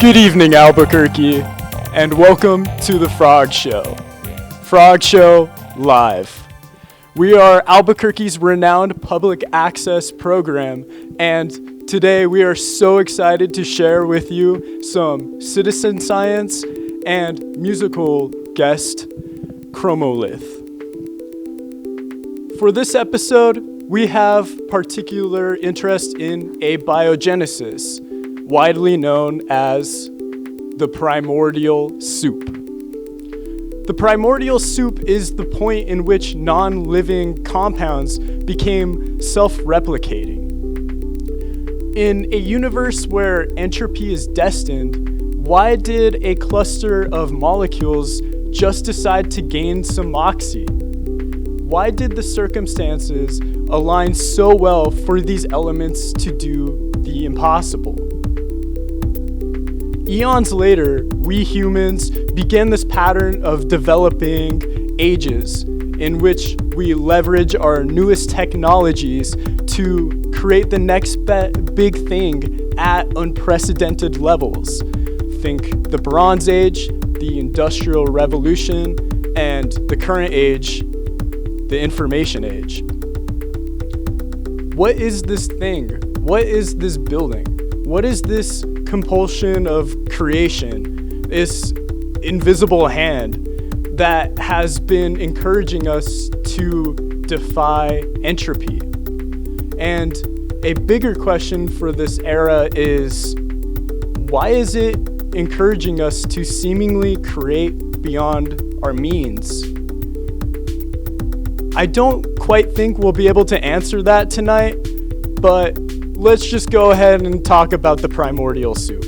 Good evening, Albuquerque, and welcome to the Frog Show. Frog Show Live. We are Albuquerque's renowned public access program, and today we are so excited to share with you some citizen science and musical guest chromolith. For this episode, we have particular interest in abiogenesis, widely known as the primordial soup. The primordial soup is the point in which non-living compounds became self-replicating. In a universe where entropy is destined, why did a cluster of molecules just decide to gain some moxie? Why did the circumstances align so well for these elements to do the impossible? Eons later, we humans began this pattern of developing ages in which we leverage our newest technologies to create the next big thing at unprecedented levels. Think the Bronze Age, the Industrial Revolution, and the current age, the Information Age. What is this thing? What is this building? What is this compulsion of creation, this invisible hand that has been encouraging us to defy entropy? And a bigger question for this era is, why is it encouraging us to seemingly create beyond our means? I don't quite think we'll be able to answer that tonight, but let's just go ahead and talk about the primordial soup.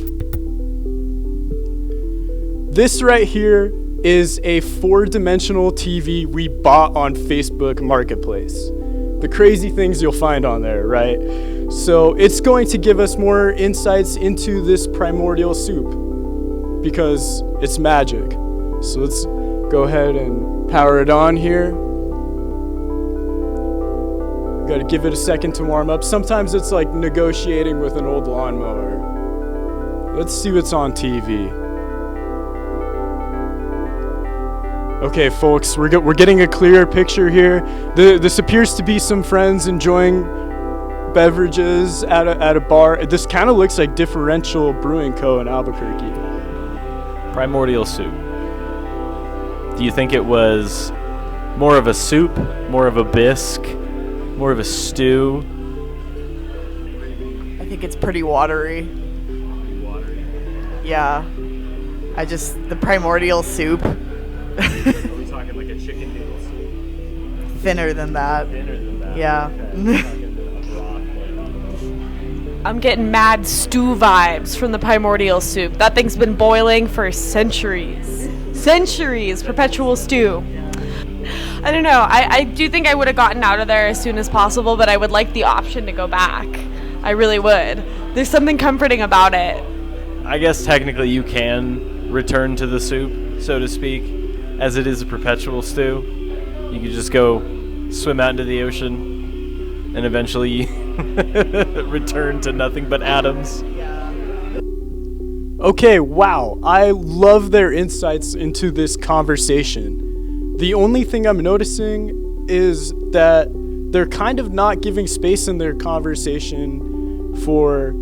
This right here is a 4-dimensional TV we bought on Facebook Marketplace. The crazy things you'll find on there, right? So it's going to give us more insights into this primordial soup because it's magic. So let's go ahead and power it on here. Gotta give it a second to warm up. Sometimes it's like negotiating with an old lawnmower. Let's see what's on TV. Okay, folks, we're getting a clearer picture here. This appears to be some friends enjoying beverages at a bar. This kind of looks like Differential Brewing Co. in Albuquerque. Primordial soup. Do you think it was more of a soup, more of a bisque, more of a stew? I think it's pretty watery. Yeah. The primordial soup. Are we talking like a chicken noodle soup? Thinner than that. Yeah. Okay. I'm getting mad stew vibes from the primordial soup. That thing's been boiling for centuries. Centuries, perpetual stew. I don't know. I do think I would have gotten out of there as soon as possible, but I would like the option to go back. I really would. There's something comforting about it. I guess technically you can return to the soup, so to speak, as it is a perpetual stew. You could just go swim out into the ocean and eventually return to nothing but atoms. Okay, wow. I love their insights into this conversation. The only thing I'm noticing is that they're kind of not giving space in their conversation for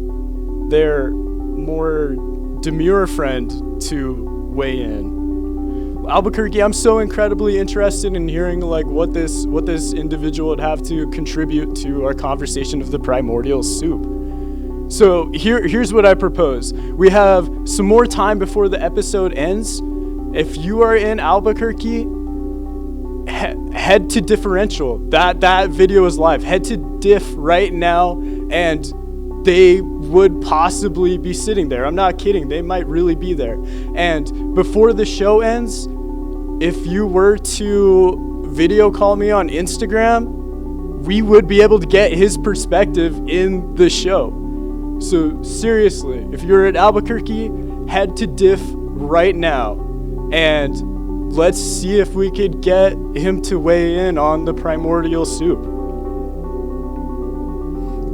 their more demure friend to weigh in. Albuquerque, I'm so incredibly interested in hearing like what this individual would have to contribute to our conversation of the primordial soup. So here's what I propose. We have some more time before the episode ends. If you are in Albuquerque, head to Differential. That video is live. Head to Diff right now, and they would possibly be sitting there. I'm not kidding. They might really be there. And before the show ends, if you were to video call me on Instagram, we would be able to get his perspective in the show. So seriously, if you're at Albuquerque, head to Diff right now, and let's see if we could get him to weigh in on the primordial soup.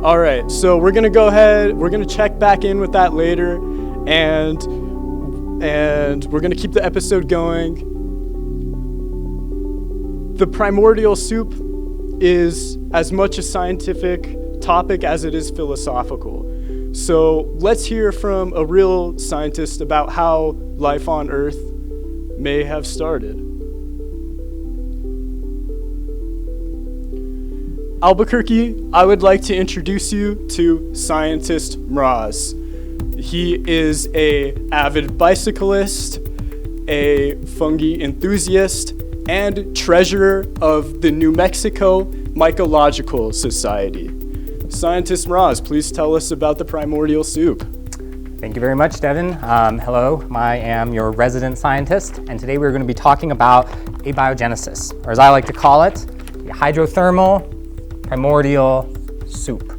All right, so we're gonna go ahead, we're gonna check back in with that later, and we're going to keep the episode going. The primordial soup is as much a scientific topic as it is philosophical. So let's hear from a real scientist about how life on Earth may have started. Albuquerque, I would like to introduce you to scientist Mraz. He is an avid bicyclist, a fungi enthusiast, and treasurer of the New Mexico Mycological Society. Scientist Mraz, please tell us about the primordial soup. Thank you very much, Devin. Hello, I am your resident scientist, and today we're going to be talking about abiogenesis, or as I like to call it, the hydrothermal primordial soup.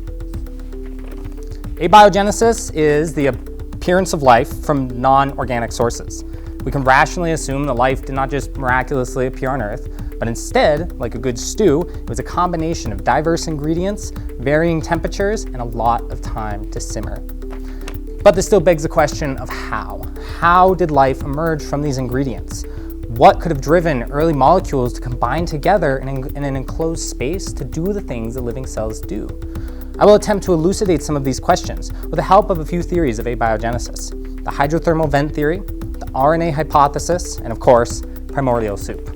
Abiogenesis is the appearance of life from non-organic sources. We can rationally assume that life did not just miraculously appear on Earth, but instead, like a good stew, it was a combination of diverse ingredients, varying temperatures, and a lot of time to simmer. But this still begs the question of how. How did life emerge from these ingredients? What could have driven early molecules to combine together in an enclosed space to do the things that living cells do? I will attempt to elucidate some of these questions with the help of a few theories of abiogenesis: the hydrothermal vent theory, the RNA hypothesis, and of course, primordial soup.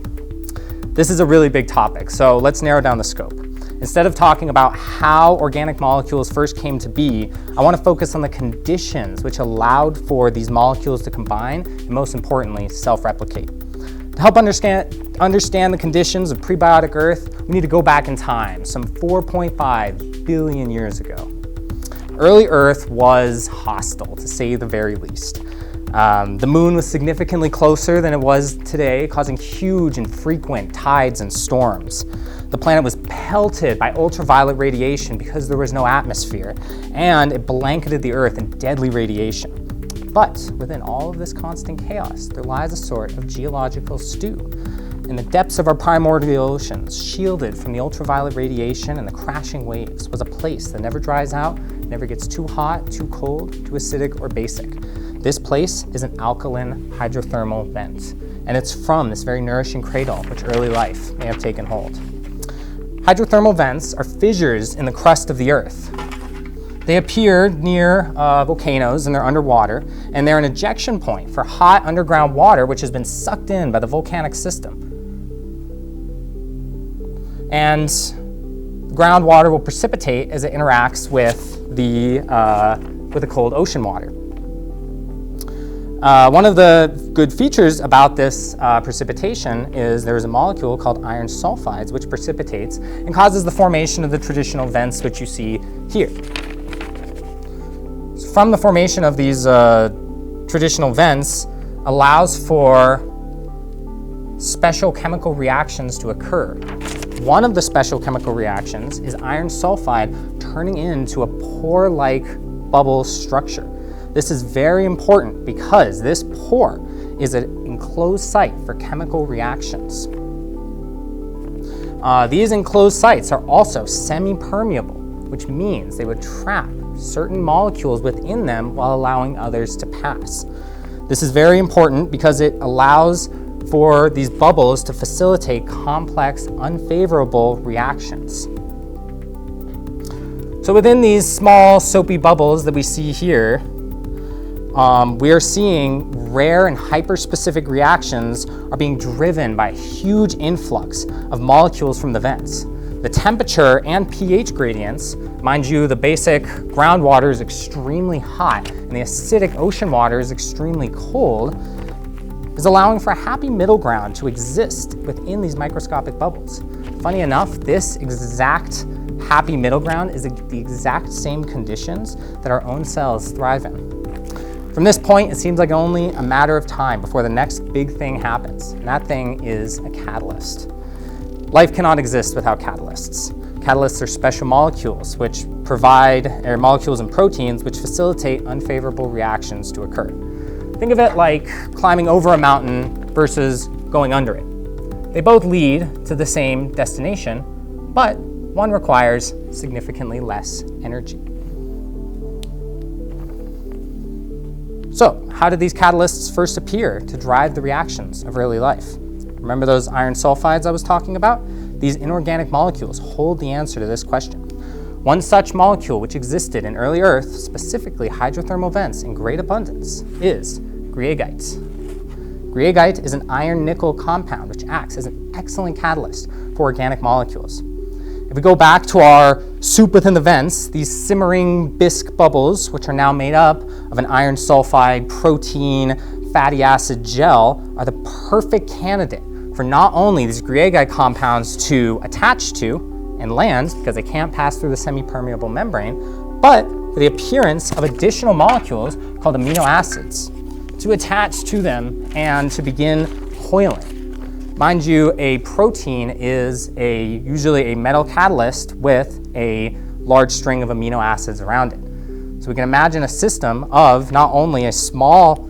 This is a really big topic, so let's narrow down the scope. Instead of talking about how organic molecules first came to be, I want to focus on the conditions which allowed for these molecules to combine and, most importantly, self-replicate. To help understand the conditions of prebiotic Earth, we need to go back in time, some 4.5 billion years ago. Early Earth was hostile, to say the very least. The moon was significantly closer than it was today, causing huge and frequent tides and storms. The planet was pelted by ultraviolet radiation because there was no atmosphere, and it blanketed the Earth in deadly radiation. But within all of this constant chaos, there lies a sort of geological stew. In the depths of our primordial oceans, shielded from the ultraviolet radiation and the crashing waves, was a place that never dries out, never gets too hot, too cold, too acidic, or basic. This place is an alkaline hydrothermal vent, and it's from this very nourishing cradle which early life may have taken hold. Hydrothermal vents are fissures in the crust of the Earth. They appear near volcanoes and they're underwater, and they're an ejection point for hot underground water which has been sucked in by the volcanic system. And groundwater will precipitate as it interacts with the cold ocean water. One of the good features about this precipitation is there's a molecule called iron sulfides which precipitates and causes the formation of the traditional vents which you see here. From the formation of these traditional vents allows for special chemical reactions to occur. One of the special chemical reactions is iron sulfide turning into a pore-like bubble structure. This is very important because this pore is an enclosed site for chemical reactions. These enclosed sites are also semi-permeable, which means they would trap certain molecules within them while allowing others to pass. This is very important because it allows for these bubbles to facilitate complex, unfavorable reactions. So within these small soapy bubbles that we see here, we are seeing rare and hyperspecific reactions are being driven by a huge influx of molecules from the vents. The temperature and pH gradients, mind you, the basic groundwater is extremely hot and the acidic ocean water is extremely cold, is allowing for a happy middle ground to exist within these microscopic bubbles. Funny enough, this exact happy middle ground is the exact same conditions that our own cells thrive in. From this point, it seems like only a matter of time before the next big thing happens, and that thing is a catalyst. Life cannot exist without catalysts. Catalysts are special molecules which molecules and proteins which facilitate unfavorable reactions to occur. Think of it like climbing over a mountain versus going under it. They both lead to the same destination, but one requires significantly less energy. So, how did these catalysts first appear to drive the reactions of early life? Remember those iron sulfides I was talking about? These inorganic molecules hold the answer to this question. One such molecule which existed in early Earth, specifically hydrothermal vents in great abundance, is greigite. Greigite is an iron-nickel compound which acts as an excellent catalyst for organic molecules. If we go back to our soup within the vents, these simmering bisque bubbles, which are now made up of an iron sulfide, protein, fatty acid gel, are the perfect candidate for not only these greigite compounds to attach to and land, because they can't pass through the semi-permeable membrane, but for the appearance of additional molecules called amino acids to attach to them and to begin coiling. Mind you, a protein is usually a metal catalyst with a large string of amino acids around it. So we can imagine a system of not only a small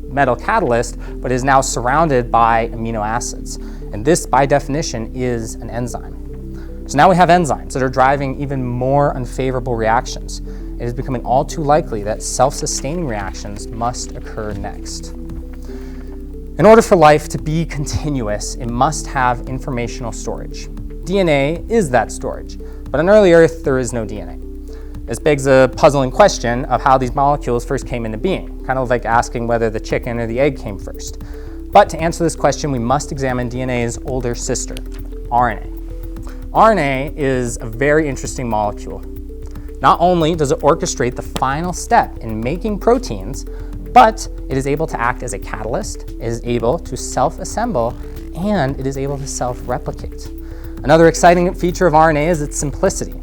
metal catalyst, but is now surrounded by amino acids. And this, by definition, is an enzyme. So now we have enzymes that are driving even more unfavorable reactions. It is becoming all too likely that self-sustaining reactions must occur next. In order for life to be continuous, it must have informational storage. DNA is that storage, but on early Earth, there is no DNA. This begs a puzzling question of how these molecules first came into being, kind of like asking whether the chicken or the egg came first. But to answer this question, we must examine DNA's older sister, RNA. RNA is a very interesting molecule. Not only does it orchestrate the final step in making proteins, but it is able to act as a catalyst, it is able to self-assemble, and it is able to self-replicate. Another exciting feature of RNA is its simplicity.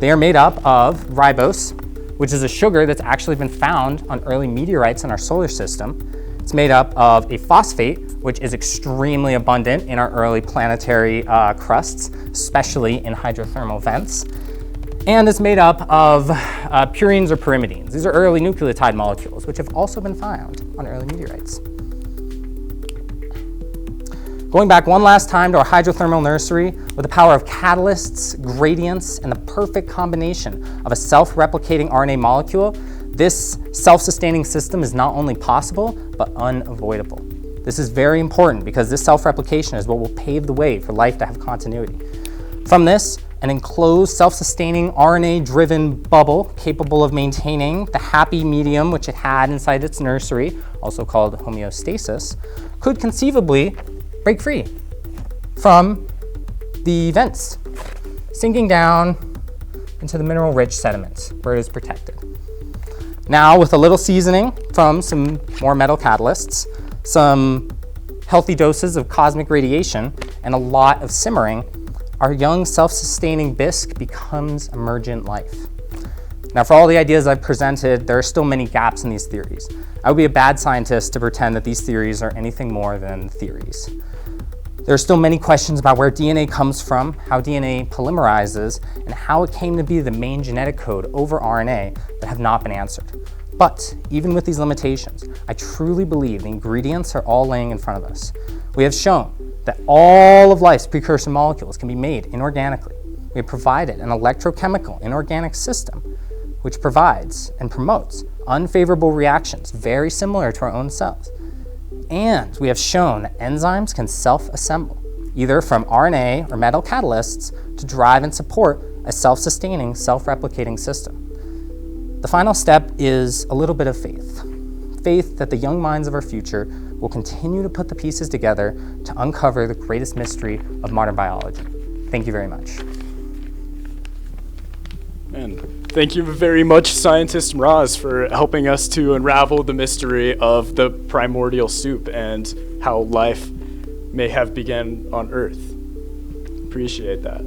They are made up of ribose, which is a sugar that's actually been found on early meteorites in our solar system. It's made up of a phosphate, which is extremely abundant in our early planetary crusts, especially in hydrothermal vents. And it's made up of purines or pyrimidines. These are early nucleotide molecules, which have also been found on early meteorites. Going back one last time to our hydrothermal nursery, with the power of catalysts, gradients, and the perfect combination of a self-replicating RNA molecule, this self-sustaining system is not only possible, but unavoidable. This is very important because this self-replication is what will pave the way for life to have continuity. From this, an enclosed, self-sustaining, RNA-driven bubble capable of maintaining the happy medium which it had inside its nursery, also called homeostasis, could conceivably break free from the vents, sinking down into the mineral-rich sediments where it is protected. Now, with a little seasoning from some more metal catalysts, some healthy doses of cosmic radiation, and a lot of simmering, our young self-sustaining bisque becomes emergent life. Now, for all the ideas I've presented, there are still many gaps in these theories. I would be a bad scientist to pretend that these theories are anything more than theories. There are still many questions about where DNA comes from, how DNA polymerizes, and how it came to be the main genetic code over RNA that have not been answered. But even with these limitations, I truly believe the ingredients are all laying in front of us. We have shown that all of life's precursor molecules can be made inorganically. We have provided an electrochemical inorganic system which provides and promotes unfavorable reactions very similar to our own cells. And we have shown that enzymes can self-assemble, either from RNA or metal catalysts, to drive and support a self-sustaining, self-replicating system. The final step is a little bit of faith. Faith that the young minds of our future will continue to put the pieces together to uncover the greatest mystery of modern biology. Thank you very much. And thank you very much, Scientist Mraz, for helping us to unravel the mystery of the primordial soup and how life may have begun on Earth. Appreciate that.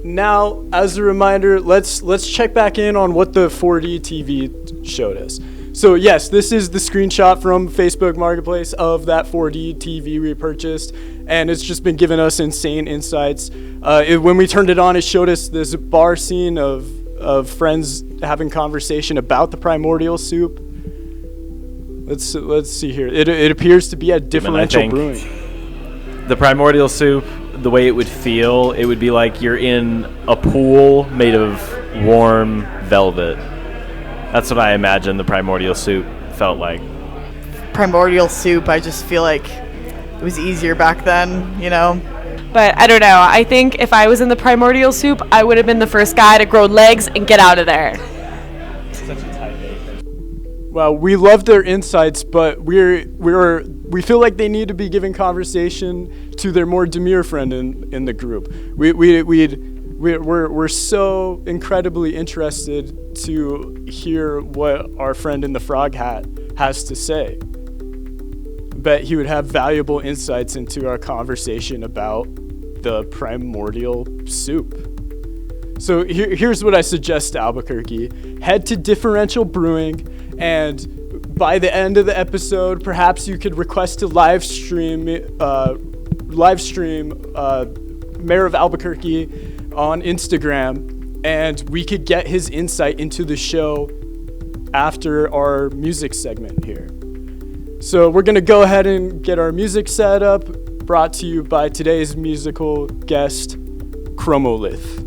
Now, as a reminder, let's check back in on what the 4D TV showed us. So yes, this is the screenshot from Facebook Marketplace of that 4D TV we purchased, and it's just been giving us insane insights. When we turned it on, it showed us this bar scene of friends having conversation about the primordial soup. Let's see here. It appears to be a differential brewing. The primordial soup, the way it would feel, it would be like you're in a pool made of warm velvet. That's what I imagine the primordial soup felt like. Primordial soup, I just feel like it was easier back then, you know? But I don't know. I think if I was in the primordial soup, I would have been the first guy to grow legs and get out of there. Well, we love their insights, but we feel like they need to be giving conversation to their more demure friend in the group. We're so incredibly interested to hear what our friend in the frog hat has to say. Bet he would have valuable insights into our conversation about the primordial soup. So here's what I suggest to Albuquerque. Head to Differential Brewing, and by the end of the episode, perhaps you could request to live stream Mayor of Albuquerque on Instagram, and we could get his insight into the show after our music segment here. So we're gonna go ahead and get our music set up, brought to you by today's musical guest, Chromolith.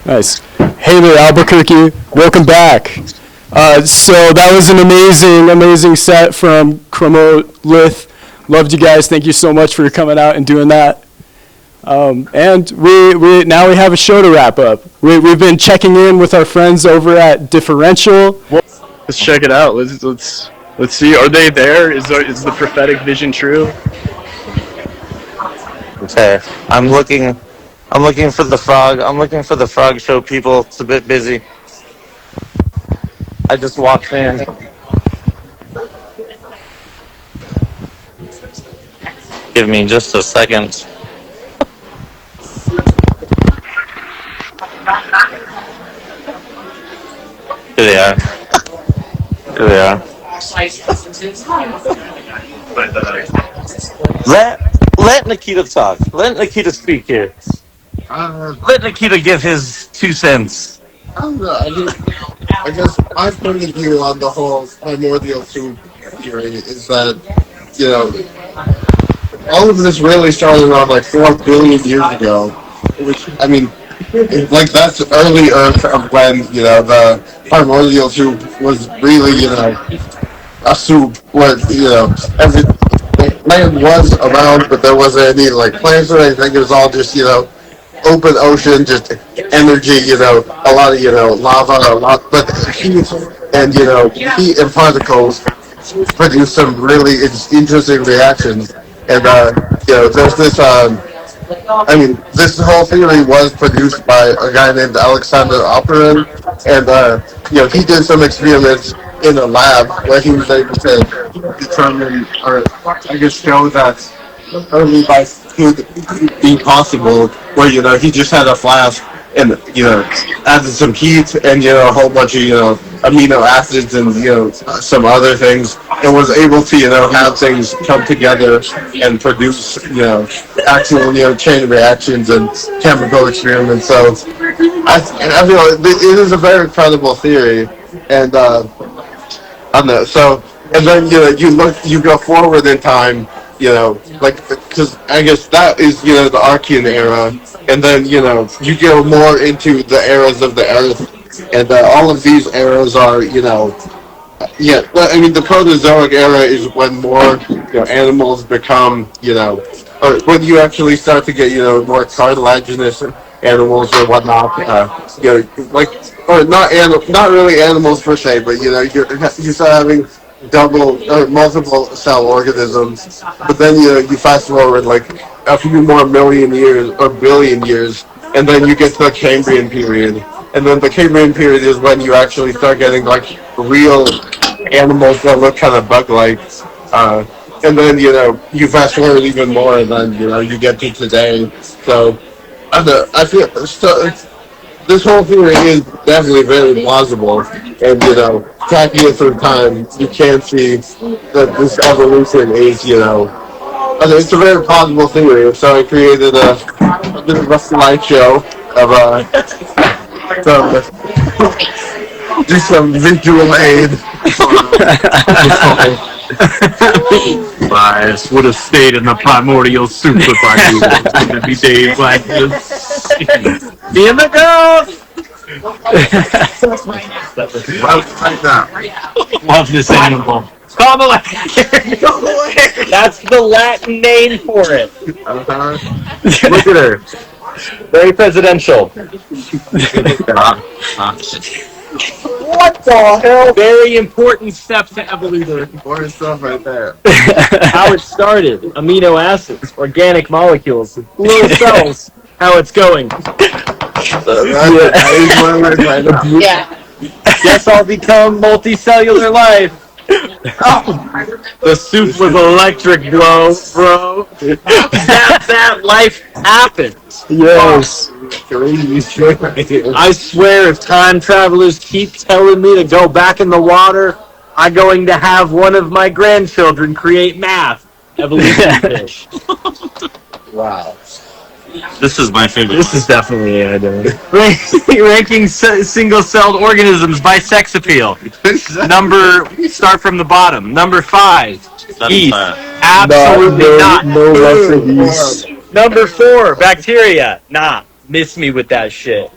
Nice. Hey there, Albuquerque. Welcome back. So that was an amazing set from Chromolith. Loved you guys. Thank you so much for coming out and doing that. And we now we have a show to wrap up. We've been checking in with our friends over at Differential. Let's check it out. Let's see. Are they there? Is the prophetic vision true? Okay, I'm looking for the frog. I'm looking for the frog show, people. It's a bit busy. I just walked in. Give me just a second. Here they are. Here they are. Let Nikita talk. Let Nikita speak here. Let Nikita give his 2 cents. I don't know. I guess my point of view on the whole primordial soup theory is that, all of this really started around like 4 billion years ago. Which, I mean, that's early Earth of when, the primordial soup was really, a soup where, every land was around, but there wasn't any, plants or anything. It was all just, open ocean, just energy, a lot of, lava, but heat and, heat and particles produce some really interesting reactions. And, there's this, this whole theory was produced by a guy named Alexander Oparin, and, he did some experiments in a lab where he was able to determine, or I guess show that early life could be possible, where, he just had a flask and, added some heat and, a whole bunch of, amino acids and, some other things, and was able to, have things come together and produce, actual, chain reactions and chemical experiments. So I feel it is a very credible theory, and and then, you go forward in time, because I guess that is, the Archean era, and then, you go more into the eras of the Earth, and all of these eras are, the Protozoic era is when more, animals become, or when you actually start to get, more cartilaginous animals or whatnot, or not really animals per se, but, you start having double or multiple cell organisms, but then you fast forward a few more million years or billion years, and then you get to the Cambrian period, and then the Cambrian period is when you actually start getting real animals that look kind of bug-like, and then you fast forward even more, and then you get to today. So I feel this whole theory is definitely very plausible, and tracking it through time, you can see that this evolution is, it's a very plausible theory. So I created a bit of a slideshow of just some visual aid. I would have stayed in the primordial soup if I knew it was going to be days like this. Be in the ghost! Right now. Love this animal. That's the Latin name for it. Look at her. Very presidential. What the hell? Very important step to evolution. Important stuff right there. How it started. Amino acids, organic molecules, little cells. How it's going. Yeah. Guess I'll become multicellular life. The soup was electric, bro. That life happened. Yes. I swear, if time travelers keep telling me to go back in the water, I'm going to have one of my grandchildren create math. Evolution fish. Wow. This is my favorite. This is definitely it. Ranking single-celled organisms by sex appeal. Start from the bottom. Number 5, yeast. Absolutely not. No less than yeast. Number 4, bacteria. Nah, miss me with that shit.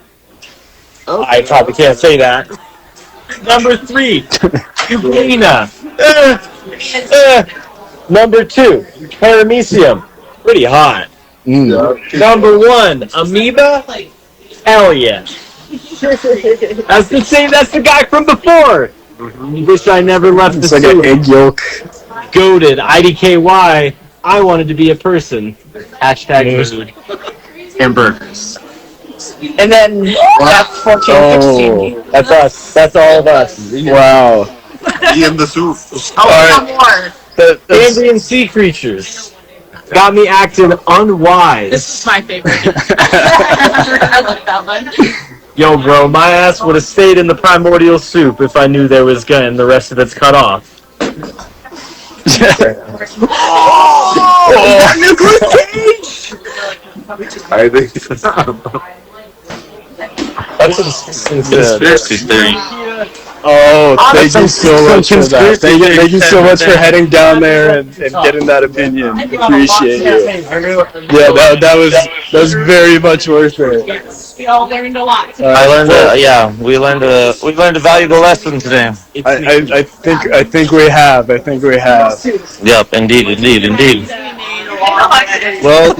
I probably can't say that. Number 3, Euglena. Number 2, Paramecium. Pretty hot. Number 1, Amoeba. Hell yeah. That's the guy from before. Wish I never left the It's like an egg yolk. Goated. IDKY. I wanted to be a person. Hashtag food. And burgers. And then that's 1416. That's us. That's all of us. Wow. Be in the soup. More. Cambrian sea creatures. Got me acting unwise. This is my favorite. I like that one. Yo, bro, my ass would have stayed in the primordial soup if I knew there was gun and the rest of it's cut off. Oh, Nicolas Cage! I think That's a conspiracy theory. Oh, thank you so much for that. Thank you so much for heading down there and getting that opinion. Appreciate you. Yeah, that was very much worth it. We all learned a lot. I learned. We learned a valuable lesson today. I think we have. Yep, indeed. Well,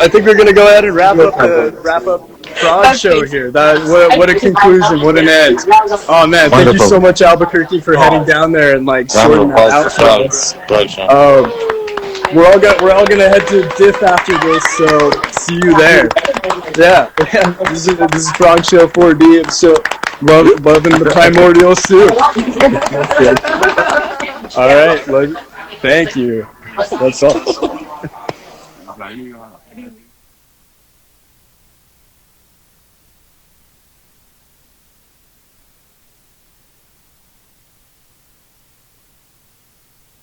I think we're gonna go ahead and wrap up Frog Show here. What a conclusion! What an end! Oh man, thank you so much, Albuquerque, for heading down there and like sorting that out for us. We're all gonna head to Diff after this, so see you there. Yeah. This is Frog Show 4D. I'm so loving the primordial soup. All right, thank you. That's all.